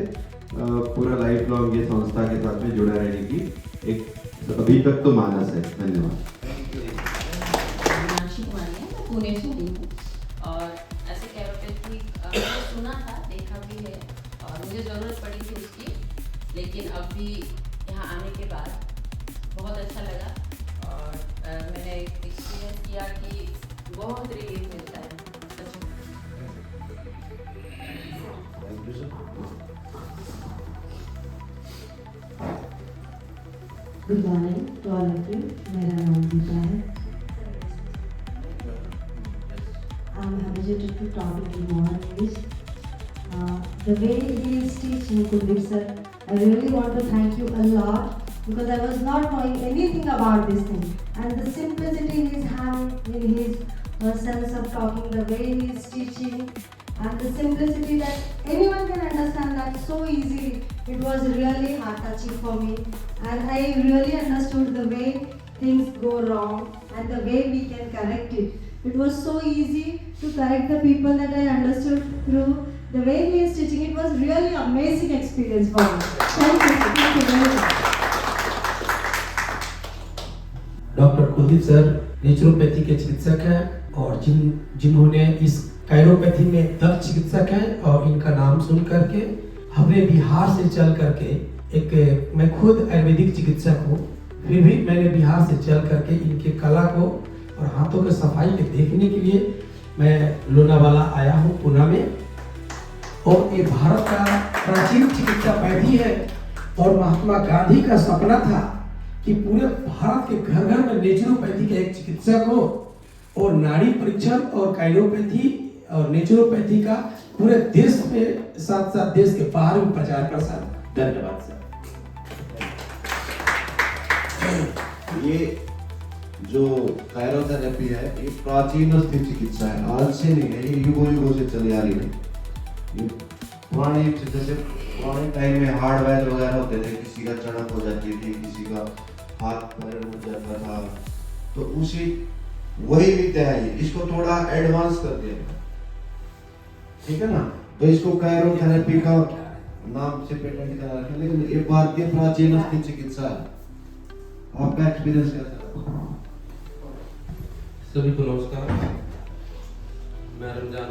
पूरा लाइफ लॉन्ग ये संस्था के साथ में जुड़ा रहने की एक अभी तक तो मानस है। धन्यवाद। नाशिक वाली है, मैं पुणे से हूँ। और ऐसे कैरोपैथी मैंने सुना था, देखा भी है और मुझे ज़रूरत पड़ी थी उसकी, लेकिन अब भी यहाँ आने के बाद बहुत अच्छा लगा और मैंने एक्सपीरियंस किया कि बहुत रिलीफ मिलता है सच में। Good morning to all of you. मेरा नाम दीपा है। I am habituated to talk a little more in English. The way he is teaching, Kuldeep sir, I really want to thank you a lot because I was not knowing anything about this thing. And the simplicity he is having in his sense of talking, the way he is teaching, and the simplicity that anyone can understand that so easily, it was really heart touching for me. And I really understood the way things go wrong and the way we can correct it. It was so easy to correct the people that I understood through the way he is teaching. It was really amazing experience for me. Thank you. Thank you very much. Doctor Kuldeep sir naturopathy के चिकित्सक हैं और जिन्होंने इस कायरोपैथी में दक्ष चिकित्सक हैं और इनका नाम सुन करके हमने बिहार से चल करके मैं खुद आयुर्वेदिक चिकित्सक हूँ, फिर भी मैंने बिहार से चल करके इनके कला को और हाथों के सफाई के देखने के लिए मैं लोनावाला आया हूँ पुणे में। और ये भारत का प्राचीन चिकित्सा पद्धति है और महात्मा गांधी का सपना था कि पूरे भारत के घर घर में नेचुरोपैथी का एक चिकित्सक हो और नाड़ी परीक्षण और कायरोपैथी और नेचुरोपैथी का पूरे देश में साथ साथ देश के बाहर में प्रचार प्रसार। धन्यवाद सर। ये जो कायरोथेरेपी है ये प्राचीन स्थित चिकित्सा है, आज से नहीं है, ये युगों से चली आ रही है। ये पुराने जैसे पुराने टाइम में हार्डवेयर वगैरह होते थे, किसी का चढ़क हो जाती थी, किसी का हाथ पैर मुड़ जाता था, तो उसी वही विद्या है, इसको थोड़ा एडवांस कर दिया, ठीक है ना। तो इसको कायरोथेरेपी का नाम से पेटेंट करा रखा है, लेकिन ये भारतीय प्राचीन स्थित चिकित्सा है। आपका एक्सपीरियंस कैसा रहा? सभी को नमस्कार। मैं रमजान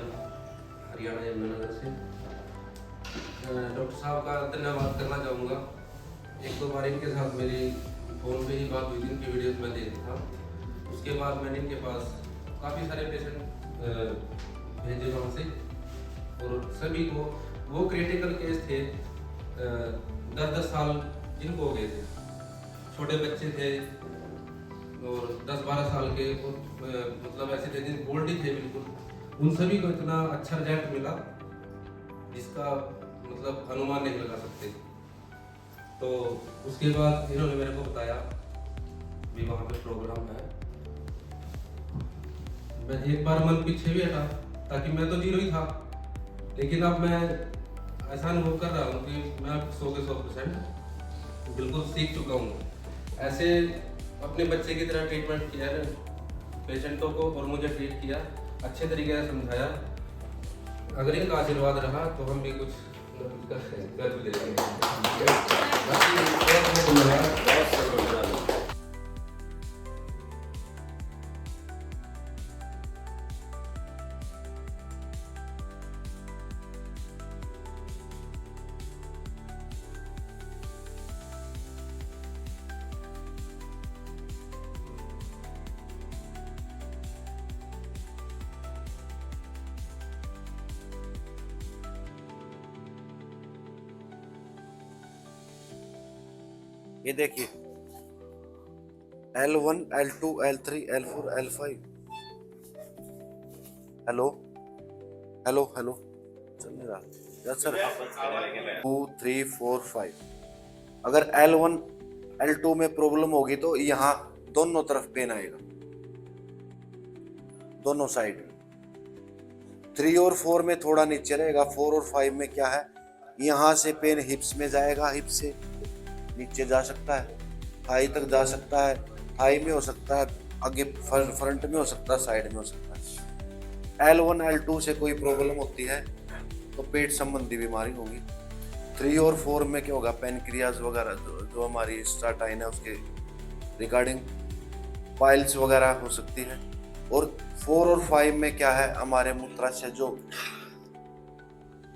हरियाणा यमुनानगर से डॉक्टर साहब का धन्यवाद करना चाहूँगा। एक दो बार इनके साथ मेरी फ़ोन पे ही बात हुई थी, इनकी वीडियोस में देखता था। उसके बाद मैंने इनके पास काफ़ी सारे पेशेंट भेजे वहाँ से और सभी को वो क्रिटिकल केस थे, 10-10 साल जिनको हो गए थे, छोटे बच्चे थे और 10-12 साल के मतलब ऐसे थे जिन गोल्ड ही थे बिल्कुल, उन सभी को इतना अच्छा रिजल्ट मिला जिसका मतलब अनुमान नहीं लगा सकते। तो उसके बाद इन्होंने मेरे को बताया भी वहाँ पे प्रोग्राम है। मैं एक बार मन पीछे भी हटा ताकि मैं तो जीरो ही था, लेकिन अब मैं ऐसा अनुभव कर रहा हूँ कि मैं 100 के 100% बिल्कुल सीख चुका हूँ। ऐसे अपने बच्चे की तरह ट्रीटमेंट किया है पेशेंटों को और मुझे ट्रीट किया, अच्छे तरीके से समझाया। अगर इनका आशीर्वाद रहा तो हम भी कुछ कर भी देंगे। ये देखिए L1, L2, L3, L4, L5। Hello hello hello चल नहीं रहा। Yes sir. 2, 3, 4, 5। अगर L1, L2 में प्रॉब्लम होगी तो यहाँ दोनों तरफ पेन आएगा, दोनों साइड। 3 और 4 में थोड़ा नीचे रहेगा। 4 और 5 में क्या है, यहाँ से पेन हिप्स में जाएगा, हिप से नीचे जा सकता है, थाई तक जा सकता है, थाई में हो सकता है, आगे फ्रंट में हो सकता है, साइड में हो सकता है। L1, L2 से कोई प्रॉब्लम होती है तो पेट संबंधी बीमारी होगी। 3 और 4 में क्या होगा, पेनक्रियाज वगैरह जो हमारी स्टार्टाइन है उसके रिगार्डिंग पाइल्स वगैरह हो सकती है। और 4 और 5 में क्या है, हमारे मूत्राशय जो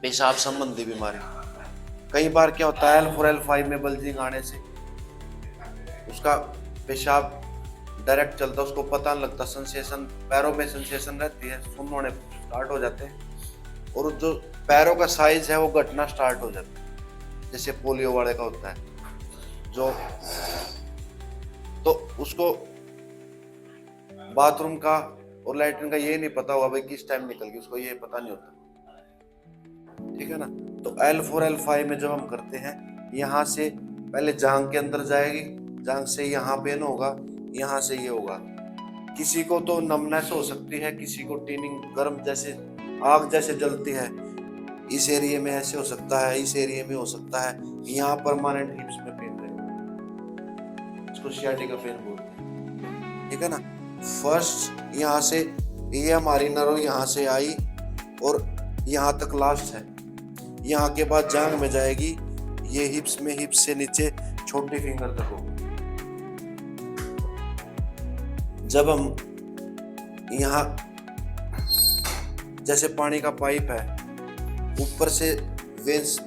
पेशाब संबंधी बीमारी, कई बार क्या होता है L4 L5 में बल्जिंग आने से उसका पेशाब डायरेक्ट चलता, उसको पता नहीं लगता, सेंसेशन पैरों में सेंसेशन रहती है, सुन्न होने स्टार्ट हो जाते हैं और जो पैरों का साइज है वो घटना स्टार्ट हो जाता है, जैसे पोलियो वाले का होता है जो, तो उसको बाथरूम का और लैट्रिन का ये नहीं पता होगा भाई किस टाइम निकल गई, उसको ये पता नहीं होता, ठीक है ना। तो L4 L5 में जब हम करते हैं, यहाँ से पहले जांघ के अंदर जाएगी, जांघ से यहाँ पेन होगा, यहाँ से ये होगा, किसी को तो नमनेस हो सकती है, किसी को टीनिंग गर्म जैसे आग जैसे जलती है, इस एरिया में ऐसे हो सकता है, इस एरिया में हो सकता है, यहाँ परमानेंट हिप्स में पेन रहेगा, इसको सियाटिका पेन बोलते हैं, ठीक है ना। फर्स्ट यहाँ से ये हमारी नर्व यहाँ से आई और यहाँ तक लास्ट है, यहाँ के बाद जांघ में जाएगी, ये हिप्स में, हिप्स से नीचे छोटी फिंगर तक होगी। जब हम यहाँ जैसे पानी का पाइप है, ऊपर से वेंस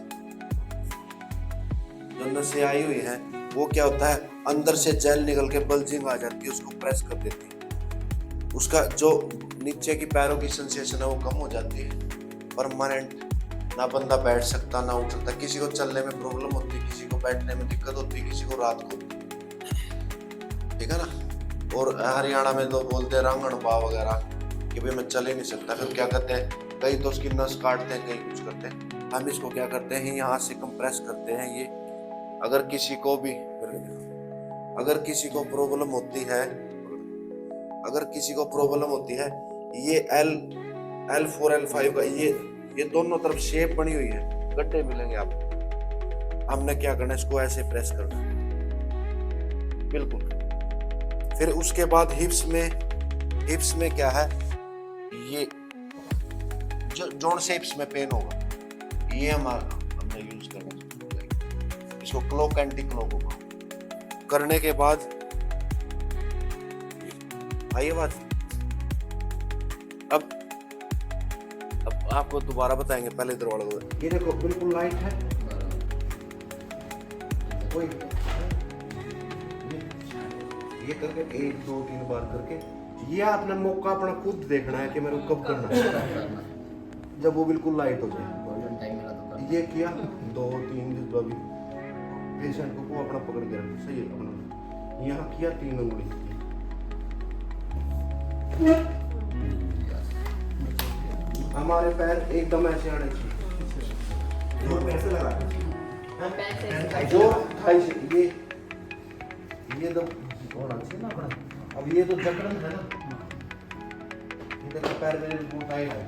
जो अंदर से आई हुई है, वो क्या होता है अंदर से जेल निकल के बल्जिंग आ जाती है, उसको प्रेस कर देती है, उसका जो नीचे की पैरों की सेंसेशन है वो कम हो जाती है, परमानेंट ना बंदा बैठ सकता ना उठ सकता, किसी को चलने में प्रॉब्लम होती है, किसी को बैठने में दिक्कत होती है, किसी को रात को, ठीक है ना। और हरियाणा में तो बोलते हैं रांगण पाव वगैरह कि भाई मैं चल ही नहीं सकता, फिर क्या करते हैं कई तो उसकी नस काटते हैं, कई कुछ करते हैं, हम इसको क्या करते हैं यहाँ से कंप्रेस करते हैं। ये अगर किसी को भी प्रॉब्लम होती है, अगर किसी को प्रॉब्लम होती है, ये L4 L5 का ये दोनों तरफ शेप बनी हुई है, गड्ढे मिलेंगे आपको, हमने क्या करना है इसको ऐसे प्रेस करना है, बिल्कुल। फिर उसके बाद हिप्स में क्या है, ये जो जोन शेप्स में पेन होगा, ये हमने यूज करना, इसको क्लॉक एंटी क्लॉक होगा, करने के बाद आइए बात, अब आपको दोबारा बताएंगे, पहले इधर वाला ये देखो बिल्कुल लाइट है, कोई ये करके 1 2 3 बार करके, ये आपने मौका अपना खुद देखना है कि मेरे को कब करना है, जब वो बिल्कुल लाइट हो जाए, ये किया 2 3 जो भी पेशेंट को अपना पकड़ के रखना सही है, अपना यहाँ किया 3 उंगली, हमारे पैर एकदम ऐसे आने चाहिए, जोर कैसे लगा, जोर थाई से ये तो होना चाहिए ना अपना, अब ये तो जकड़न है ना, ये देखो पैर मेरे बिल्कुल टाइट है,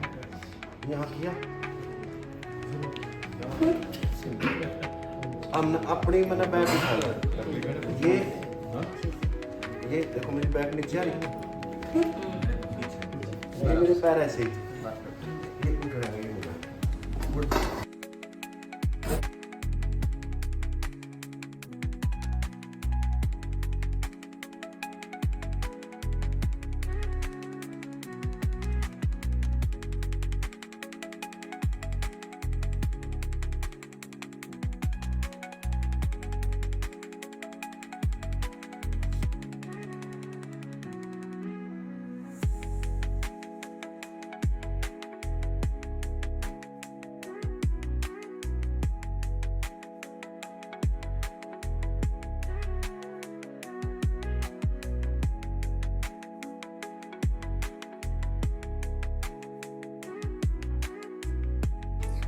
यहाँ किया, हम अपनी मैंने बैक उठाया, ये देखो मेरी बैक नीचे आ रही है, ये मेरे पैर ऐसे ही, ये उठ रहा है,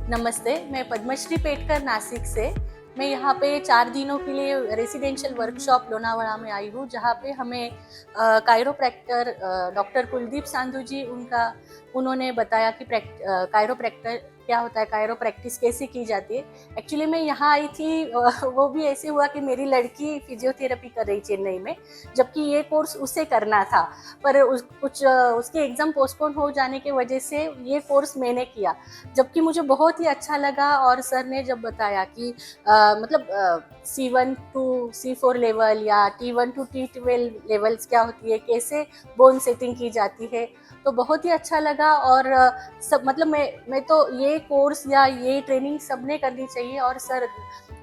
नमस्ते, मैं पद्मश्री पेटकर नासिक से। मैं यहाँ पे 4 दिनों के लिए रेसिडेंशियल वर्कशॉप लोनावाड़ा में आई हूँ, जहाँ पे हमें कायरोप्रैक्टर डॉक्टर कुलदीप सांधू जी उन्होंने बताया कि कायरोप्रैक्टर क्या होता है, कायरो प्रैक्टिस कैसे की जाती है। एक्चुअली मैं यहाँ आई थी, वो भी ऐसे हुआ कि मेरी लड़की फिजियोथेरेपी कर रही चेन्नई में, जबकि ये कोर्स उसे करना था, पर उसके एग्ज़ाम पोस्टपोन हो जाने की वजह से ये कोर्स मैंने किया, जबकि मुझे बहुत ही अच्छा लगा। और सर ने जब बताया कि मतलब C1 to C4 लेवल या T1 to T12 लेवल्स क्या होती है, कैसे बोन सेटिंग की जाती है, तो बहुत ही अच्छा लगा। और सब मतलब मैं तो ये कोर्स या ये ट्रेनिंग सबने करनी चाहिए। और सर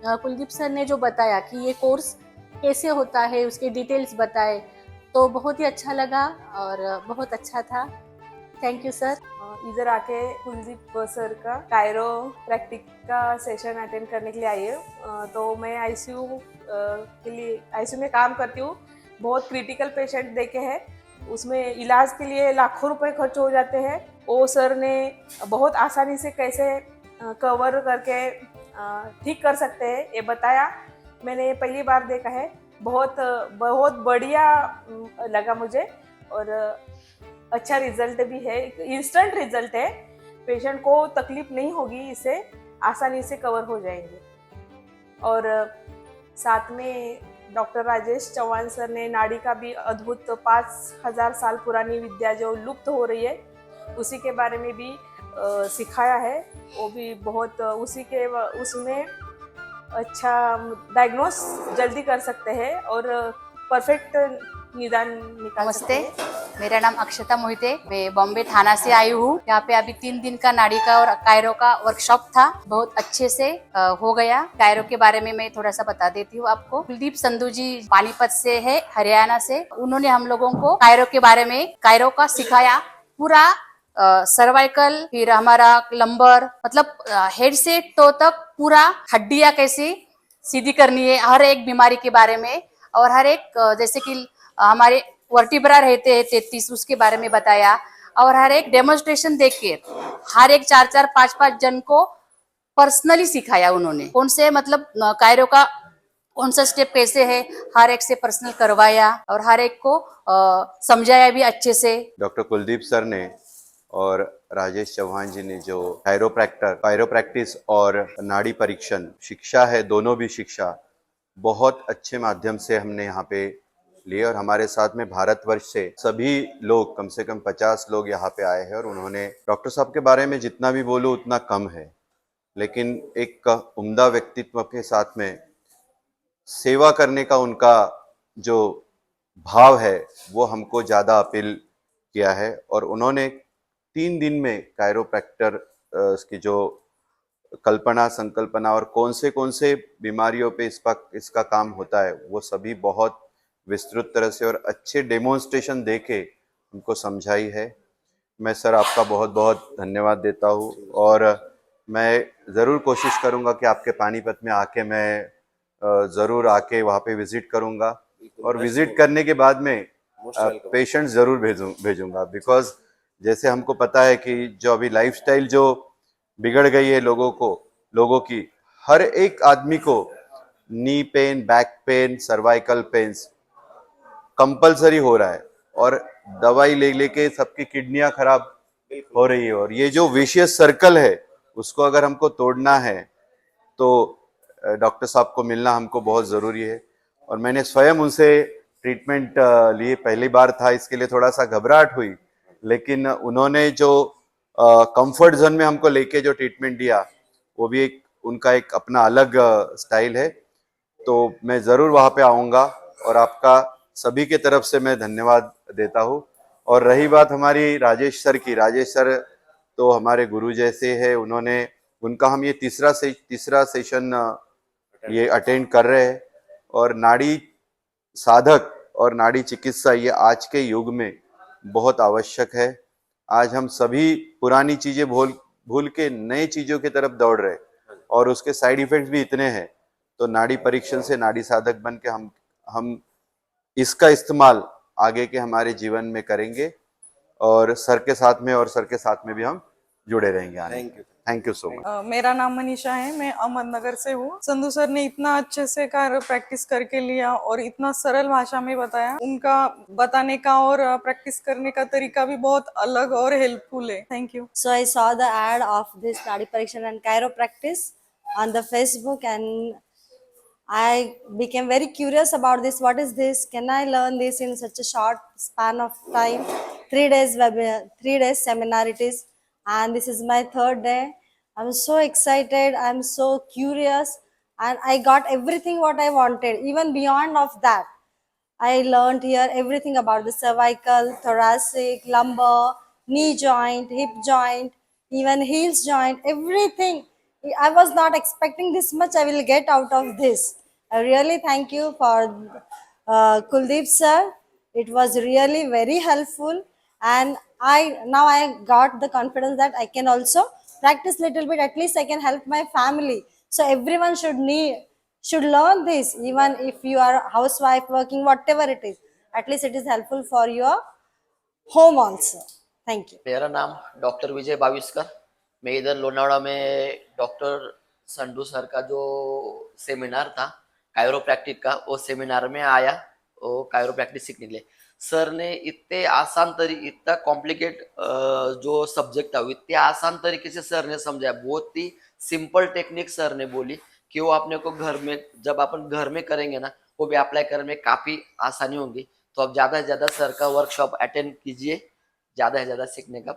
कुलदीप सर ने जो बताया कि ये कोर्स कैसे होता है, उसके डिटेल्स बताए, तो बहुत ही अच्छा लगा और बहुत अच्छा था। Thank you sir. इधर आके कुलदीप सर का कायरो प्रैक्टिक का सेशन अटेंड करने के लिए आई हूँ। तो मैं आईसीयू के लिए आईसीयू में काम करती हूँ। बहुत क्रिटिकल पेशेंट देखे हैं, उसमें इलाज के लिए लाखों रुपए खर्च हो जाते हैं। वो सर ने बहुत आसानी से कैसे कवर करके ठीक कर सकते हैं ये बताया। मैंने पहली बार देखा है, बहुत बहुत बढ़िया लगा मुझे और अच्छा रिजल्ट भी है, इंस्टेंट रिजल्ट है। पेशेंट को तकलीफ नहीं होगी, इसे आसानी से कवर हो जाएंगे। और साथ में डॉक्टर राजेश चौहान सर ने नाड़ी का भी अद्भुत 5000 साल पुरानी विद्या जो लुप्त हो रही है उसी के बारे में भी सिखाया है। वो भी बहुत उसमें अच्छा डायग्नोस जल्दी कर सकते हैं और परफेक्ट निदान निकाल सकते हैं। नमस्ते, मेरा नाम अक्षता मोहिते, मैं बॉम्बे थाना से आई हूँ। यहाँ पे अभी 3 दिन का नाड़ी का और कायरो का वर्कशॉप था, बहुत अच्छे से हो गया। कायरो के बारे में मैं थोड़ा सा बता देती हूँ आपको। कुलदीप संधू जी पानीपत से है, हरियाणा से। उन्होंने हम लोगों को कायरो के बारे में कायरो का सिखाया, पूरा सर्वाइकल, फिर हमारा लंबर, मतलब हेड से टो तक पूरा हड्डियां कैसी सीधी करनी है, हर एक बीमारी के बारे में। और हर एक जैसे कि हमारे वर्टिब्रा रहते हैं 33, उसके बारे में बताया। और हर एक डेमोन्स्ट्रेशन देख के हर एक 4-4, 5-5 जन को पर्सनली सिखाया उन्होंने। कौन से मतलब कायरो का कौन सा स्टेप कैसे है, हर एक से पर्सनल करवाया और हर एक को समझाया भी अच्छे से। डॉक्टर कुलदीप सर ने और राजेश चौहान जी ने जो कायरोप्रैक्टिस और नाड़ी परीक्षण शिक्षा है, दोनों भी शिक्षा बहुत अच्छे माध्यम से हमने यहाँ पे लिए। और हमारे साथ में भारतवर्ष से सभी लोग, कम से कम 50 लोग यहाँ पे आए हैं। और उन्होंने डॉक्टर साहब के बारे में जितना भी बोलूँ उतना कम है, लेकिन एक उम्दा व्यक्तित्व के साथ में सेवा करने का उनका जो भाव है वो हमको ज़्यादा अपील किया है। और उन्होंने 3 दिन में कायरोप्रैक्टर की जो कल्पना संकल्पना और कौन से बीमारियों पे इसका काम होता है वो सभी बहुत विस्तृत तरह से और अच्छे डेमोन्स्ट्रेशन देके उनको समझाई है। मैं सर आपका बहुत बहुत धन्यवाद देता हूँ और मैं ज़रूर कोशिश करूँगा कि आपके पानीपत में आके मैं ज़रूर आके वहाँ पे विज़िट करूँगा। और विज़िट करने के बाद में पेशेंट ज़रूर भेजूँगा, बिकॉज जैसे हमको पता है कि जो अभी लाइफस्टाइल जो बिगड़ गई है लोगों की, हर एक आदमी को knee pain, back pain, cervical pains compulsory हो रहा है और दवाई ले लेके सबकी किडनियां खराब हो रही है। और ये जो विशियस सर्कल है उसको अगर हमको तोड़ना है तो डॉक्टर साहब को मिलना हमको बहुत ज़रूरी है। और मैंने स्वयं उनसे ट्रीटमेंट लिए, पहली बार था, इसके लिए थोड़ा सा घबराहट हुई, लेकिन उन्होंने जो कंफर्ट जोन में हमको लेके जो ट्रीटमेंट दिया वो भी उनका एक अपना अलग स्टाइल है। तो मैं ज़रूर वहाँ पे आऊँगा और आपका सभी के तरफ से मैं धन्यवाद देता हूँ। और रही बात हमारी राजेश सर की, राजेश सर तो हमारे गुरु जैसे है, उनका हम ये तीसरा सेशन ये अटेंड कर रहे हैं। और नाड़ी साधक और नाड़ी चिकित्सा ये आज के युग में बहुत आवश्यक है। आज हम सभी पुरानी चीज़ें भूल के नए चीज़ों की तरफ दौड़ रहे हैं और उसके साइड इफ़ेक्ट्स भी इतने हैं। तो नाड़ी परीक्षण से नाड़ी साधक बन के हम इसका इस्तेमाल आगे के हमारे जीवन में करेंगे और सर के साथ में भी हम जुड़े रहेंगे। Thank you. Thank you so much. मेरा नाम मनीषा है, मैं अहमदनगर से हूँ। संधू सर ने इतना अच्छे से प्रैक्टिस करके लिया और इतना सरल भाषा में बताया। उनका बताने का और प्रैक्टिस करने का तरीका भी बहुत अलग और हेल्पफुल है। Thank you. So I saw the ad of this Nadi Parikshan and chiropractice on the Facebook, and I became very curious about this. What is this? Can I learn this in such a short span of time? 3 days webinar, 3 days seminar it is, and this is my third day. I'm so excited. I'm so curious, and I got everything what I wanted. Even beyond of that, I learned here everything about the cervical, thoracic, lumbar, knee joint, hip joint, even heels joint, everything. I was not expecting this much I will get out of this. I really thank you for Kuldeep sir. It was really very helpful, and now I got the confidence that I can also practice little bit. At least I can help my family. So everyone should learn this, even if you are a housewife working, whatever it is. At least it is helpful for your home also. Thank you. मेरा नाम डॉक्टर विजय बाविस्कर। मैं इधर लोनावाड़ा में डॉक्टर संधू सर का जो सेमिनार था कायरोप्रैक्टिक का, वो सेमिनार में आया, वो कायरोप्रैक्टिक सीखने के लिए। सर ने इतने आसान तरीके, इतना कॉम्प्लिकेट जो सब्जेक्ट था वो इतने आसान तरीके से सर ने समझाया। बहुत ही सिंपल टेक्निक सर ने बोली कि वो अपने को घर में, जब अपन घर में करेंगे ना, वो भी अप्लाई करने में काफ़ी आसानी होगी। तो आप ज़्यादा से ज़्यादा सर का वर्कशॉप अटेंड कीजिए, ज़्यादा से ज़्यादा सीखने का